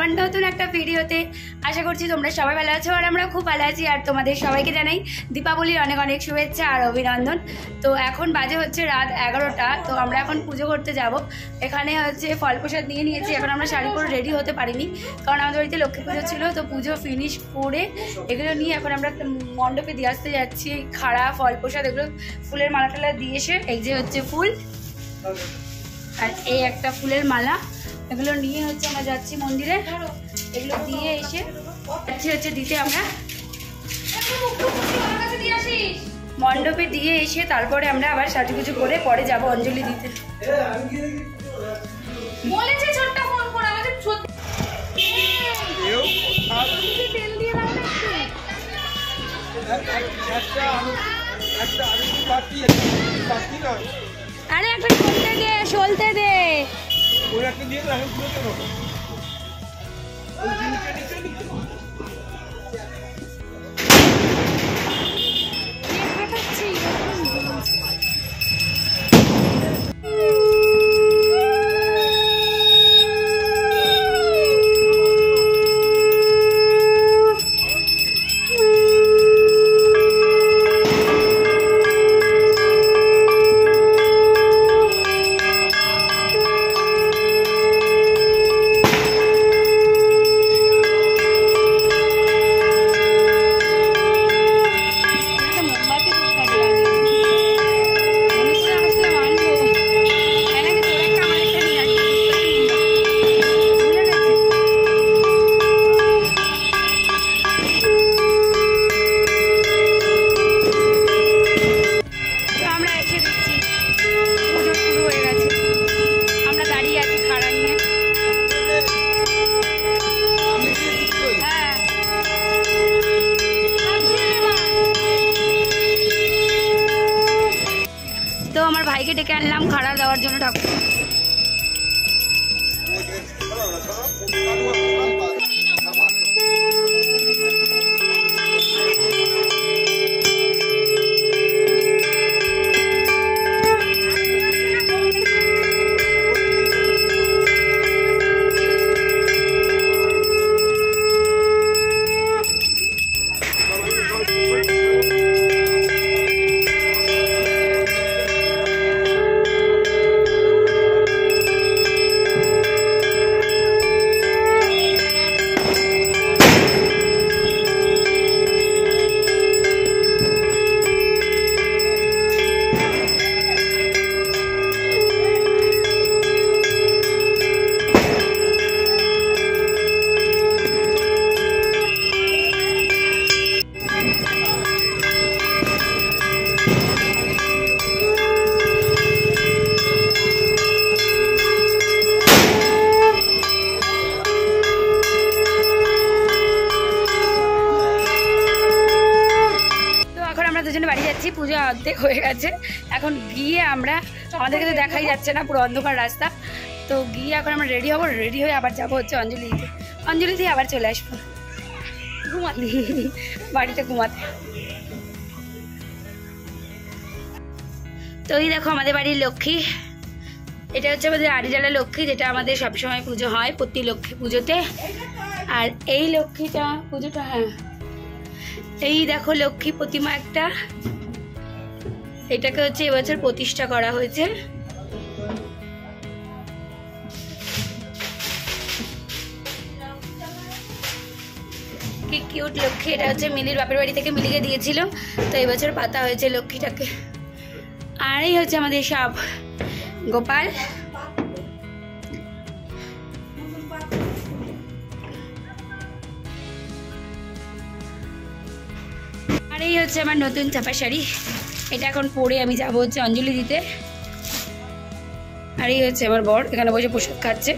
আমার নতুন একটা ভিডিওতে। আশা করছি তোমরা সবাই ভালো আছো আর আমরা খুব ভালো আছি। আর তোমাদের সবাইকে জানাই দীপাবলির অনেক অনেক শুভেচ্ছা আর অভিনন্দন। তো এখন বাজে হচ্ছে রাত 11টা। তো আমরা এখন পুজো করতে যাব। এখানে হচ্ছে ফল প্রসাদ নিয়ে নিয়েছি। এখন আমরা শাড়ি পরে রেডি হতে পারিনি, কারণ আমাদের বাড়িতে লক্ষ্মী পুজো ছিল। তো পুজো ফিনিশ করে এগুলো নিয়ে এখন আমরা মণ্ডপে দিয়ে আসতে যাচ্ছি। খাড়া ফল প্রসাদ এগুলো ফুলের মালা টালা দিয়ে এসে, এই যে হচ্ছে ফুল আর এই একটা ফুলের মালা, এগুলো নিয়ে হচ্ছে আমরা যাচ্ছি মন্দিরে। এগুলো দিয়ে এসে হচ্ছে দিতে আমরা মণ্ডপে দিয়ে এসে তারপরে আমরা আবার সাজুগুজু করে পরে যাব অঞ্জলি দিতে। বলেছে ছোট্ট ফোন করে আমাদের আরে একটা সলতে দে ভাইকে ডেকে আনলাম খাড়া দেওয়ার জন্য ঠাকুর। দুজনে বাড়ি যাচ্ছি, পুজো অর্ধেক হয়ে গেছে। এখন গিয়ে আমরা, আমাদেরকে তো দেখাই যাচ্ছে না, পুরো অন্ধকার রাস্তা। তো গিয়ে এখন আমরা রেডি হবো, রেডি হয়ে আবার যাবো হচ্ছে অঞ্জলি দিতে। অঞ্জলি দিয়ে আবার চলে আসবো ঘুমাতে, বাড়িতে ঘুমাতে। তো এই দেখো আমাদের বাড়ির লক্ষ্মী, এটা হচ্ছে আমাদের আড়িজালা লক্ষ্মী, যেটা আমাদের সবসময় পুজো হয় প্রতি লক্ষ্মী পুজোতে। আর এই লক্ষ্মীটা পুজোটা, হ্যাঁ এই দেখো লক্ষ্মী প্রতিমা একটা, এটাকে হচ্ছে এবছর প্রতিষ্ঠা করা হয়েছে। কি কিউট লক্ষ্মী, এটা হচ্ছে মিলির বাপের বাড়ি থেকে মিলিকে দিয়েছিল, তো এবছর পাতা হয়েছে লক্ষ্মীটাকে। আর এই হচ্ছে আমাদের সব গোপাল। আর এই হচ্ছে আমার নতুন চাপা শাড়ি, এটা এখন পরে আমি যাবো হচ্ছে অঞ্জলি দিতে। আর এই হচ্ছে আমার বর, এখানে বসে প্রসাদ খাচ্ছে।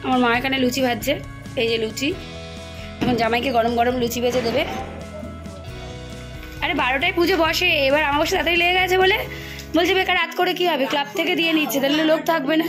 আমার মা এখানে লুচি ভাজছে, এই যে লুচি, এখন জামাইকে গরম গরম লুচি ভেজে দেবে। আরে 12টায় পুজো বসে, এবার আমার বসে তাড়াতাড়ি লেগে গেছে বলে বলছে বেকার রাত করে কি হবে, ক্লাব থেকে দিয়ে নিচ্ছে, তাহলে লোক থাকবে না।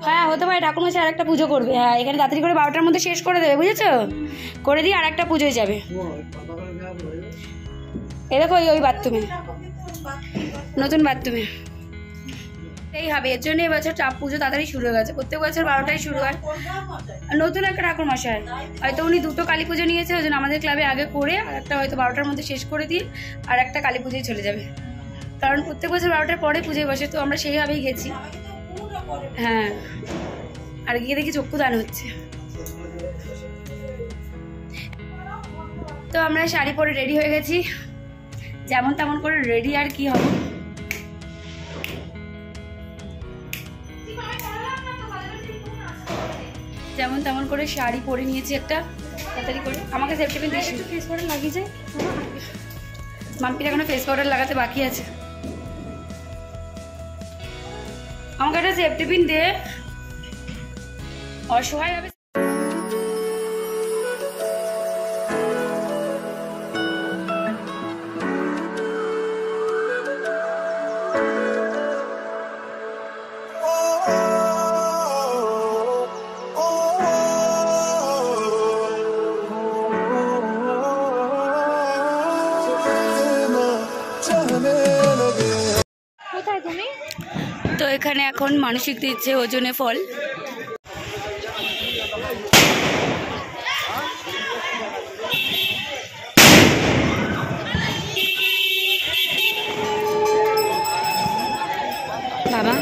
হ্যাঁ হতে পারে ঠাকুরমশাই আর একটা পুজো করবে, হ্যাঁ এখানে তাড়াতাড়ি করে 12টার মধ্যে শেষ করে দেবে, বুঝেছো, করে দিয়ে আর একটা পুজোয় যাবে। এ দেখো ওই বাথরুমে নতুন বাথরুমে এই হবে, এর জন্য এবছর পুজো তাড়াতাড়ি শুরু হয়ে গেছে। প্রত্যেক বছর 12টায় শুরু হয়। নতুন একটা ঠাকুর মশাই, হয়তো উনি 2টো কালী পুজো নিয়েছে, ওই জন্য আমাদের ক্লাবে আগে করে আর একটা হয়তো 12টার মধ্যে শেষ করে দিয়ে আর একটা কালী পুজোয় চলে যাবে, কারণ প্রত্যেক বছর 12টার পরে পুজোয় বসে, তো আমরা সেইভাবেই গেছি। হ্যাঁ, আর গিয়ে দেখি চক্ষুদান হচ্ছে। তো আমরা শাড়ি পরে রেডি হয়ে গেছি, যেমন তেমন করে রেডি, আর কি হবো। যেমন তেমন করে শাড়ি পরে নিয়েছি একটা, তাড়াতাড়ি করে। আমাকে safety pin this, face powder লাগিয়ে যায়। মাম্পির এখনো ফেস পাউডার লাগাতে বাকি আছে। আমাকে একটা সেফটি পিন দে, অসহায় হবে। তো এখানে এখন মানসিক দিচ্ছে ওজনে ফল। বাবা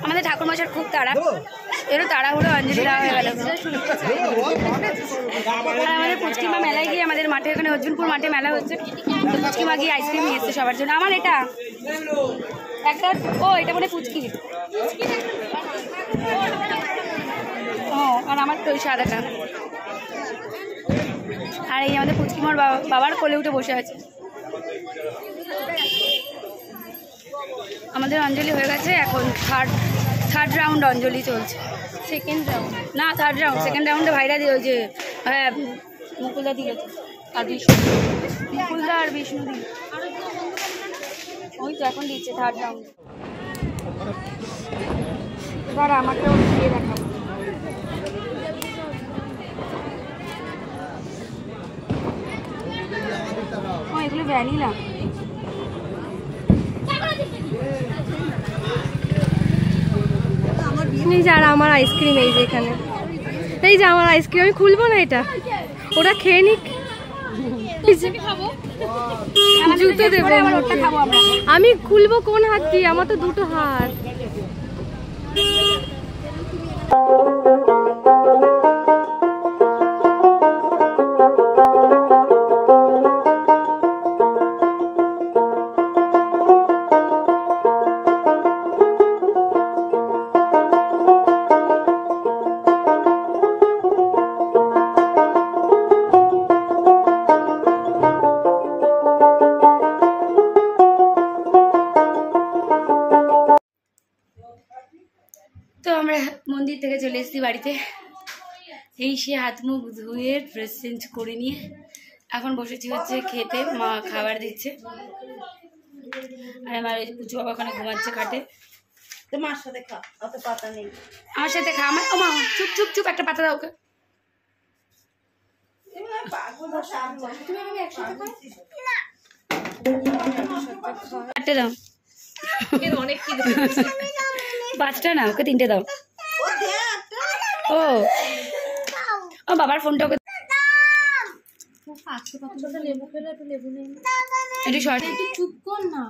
আমাদের ঠাকুর মশার খুব তাড়া, এরও তাড়াহুড়ো অঞ্জলি দেওয়া হয়ে গেল। আমাদের পুচকিমা মেলায় গিয়ে, আমাদের মাঠে এখানে অর্জুনপুর মাঠে মেলা হচ্ছে, তো পুচকিমা গিয়ে আইসক্রিম নিয়ে এসছে সবার জন্য। আমার এটা একটা, ও এটা মানে পুচকি, ও আর আমার তো ওই সাদাটা। আর এই আমাদের পুচকিমার বাবার কোলে উঠে বসে আছে। আমাদের অঞ্জলি হয়ে গেছে, এখন থার্ড রাউন্ড অঞ্জলি চলছে। সেকেন্ড রাউন্ড না, থার্ড রাউন্ড। সেকেন্ড রাউন্ডে ভাইরা দিয়ে ওই যে, হ্যাঁ মুকুলদা দিয়েছে আর বিষ্ণু, মুকুলদা আর বিষ্ণু দিয়ে, ওই তো এখন দিচ্ছে থার্ড রাউন্ড। এবার আমাকেও দিয়ে দেখাবো। ও এগুলো ভ্যানিলা। এই যে আর আমার আইসক্রিম, এই যে এখানে, এই যে আমার আইসক্রিম, আমি খুলবো না এটা, ওরা খেয়ে নিক। জুতো দেবো, আমি খুলবো কোন হাত দিয়ে? আমার তো দুটো হাত। থেকে চলে এসেছি বাড়িতে। এই সে হাত মুখ ধুয়ে ড্রেস চেঞ্জ করে নিয়ে এখন বসেছি হচ্ছে খেতে। মা খাবার দিচ্ছে আর আমার পুচু বাবা ওখানে ঘুমাচ্ছে খাটে। তোমার সাথে খা, অত পাতা নেই। আমার সাথে খা। আমার ও মা চুপ চুপ চুপ, একটা পাতা দাও ওকে। চারটে দাও, পাঁচটা না ওকে তিনটে দাও। ও ও বাবার ফোনটা ওকে একটু শর্ট। চুপ কর না।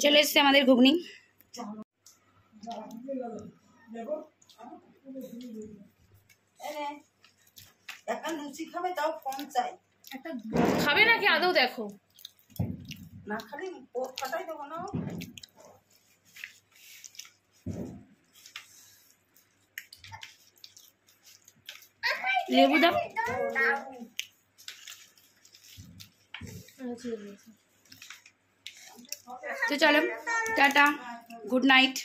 চলে এসছে আমাদের ঘুগনি। এখন লুচি খাবে তাও কম চাই। খাবে নাকি আদৌ দেখো? না খালি পোক কাটাই দেবো না। লেবু দাও। তো চলো টাটা, গুড নাইট।